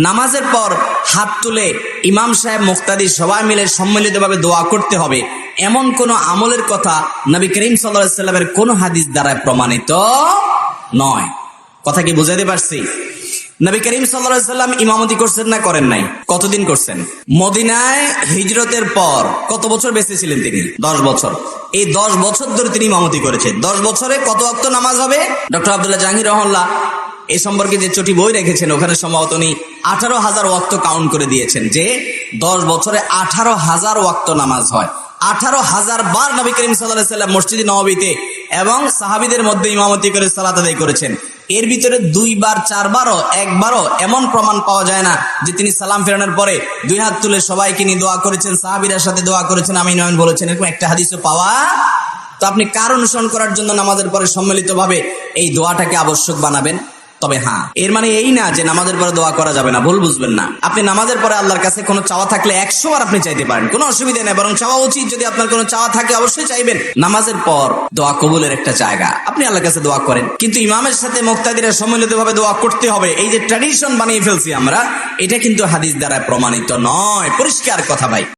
নামাজের পর হাত তুলে ইমাম সাহেব মুক্তাদি সবাই মিলে সম্মিলিতভাবে দোয়া করতে হবে, এমন কোন আমলের কথা নবী করিম সাল্লাল্লাহু আলাইহি ওয়াসাল্লামের কোন হাদিস দ্বারা প্রমাণিত নয়। কথা কি বুঝাতে পারছি? নবী করিম সাল্লাল্লাহু আলাইহি ওয়াসাল্লাম ইমামতি করছেন না করেন নাই? কতদিন করছেন? মদিনায় হিজরতের পর কত বছর বেঁচে ছিলেন তিনি? 10 বছর। এই 10 বছর ধরে তিনি ইমামতি করেছেন। 10 বছরে কত ওয়াক্ত নামাজ হবে? ডক্টর আব্দুল্লাহ জাহাঙ্গীর রহমাল্লাহ এই সম্পর্কে যে চটি বই রেখেছেন, ওখানে সম্ভবত উনি 18,000 ওয়াক্ত কাউন্ট করে দিয়েছেন, যে 10 বছরে 18,000 ওয়াক্ত নামাজ হয়। 18,000 বার নবী করিম সাল্লাল্লাহু আলাইহি ওয়াসাল্লাম মসজিদে নববীতে এবং সাহাবীদের মধ্যে ইমামতি করে সালাত আদায় করেছেন। এর ভিতরে 2 বার 4 বারও একবারও এমন প্রমাণ পাওয়া যায় না যে তিনি সালাম ফেরানোর পরে 2 হাত তুলে সবাইকে নিয়ে দোয়া করেছেন, সাহাবীদের সাথে দোয়া করেছেন, আমিন আমিন বলেছেন, এরকম একটা হাদিসও পাওয়া। তো আপনি কার অনুসরণ করার জন্য নামাজের পরে সম্মিলিতভাবে এই দোয়াটাকে আবশ্যক বানাবেন? তবে হ্যাঁ, এর মানে এই না যে নামাজের পরে দোয়া করা যাবে না, ভুল বুঝবেন না। আপনি নামাজের পরে আল্লাহর কাছে কোনো চাওয়া থাকলে 100 বার আপনি চাইতে পারেন, কোনো অসুবিধা নেই, বরং চাওয়া উচিত। যদি আপনার কোনো চাওয়া থাকে অবশ্যই চাইবেন। নামাজের পর দোয়া কবুলের একটা জায়গা, আপনি আল্লাহর কাছে দোয়া করেন, কিন্তু ইমামের সাথে মুক্তাদিরা সম্মিলিতভাবে দোয়া করতে হবে, এই যে ট্র্যাডিশন বানিয়ে ফেলছি আমরা, এটা কিন্তু হাদিস দ্বারা প্রমাণিত নয়। পরিষ্কার কথা ভাই।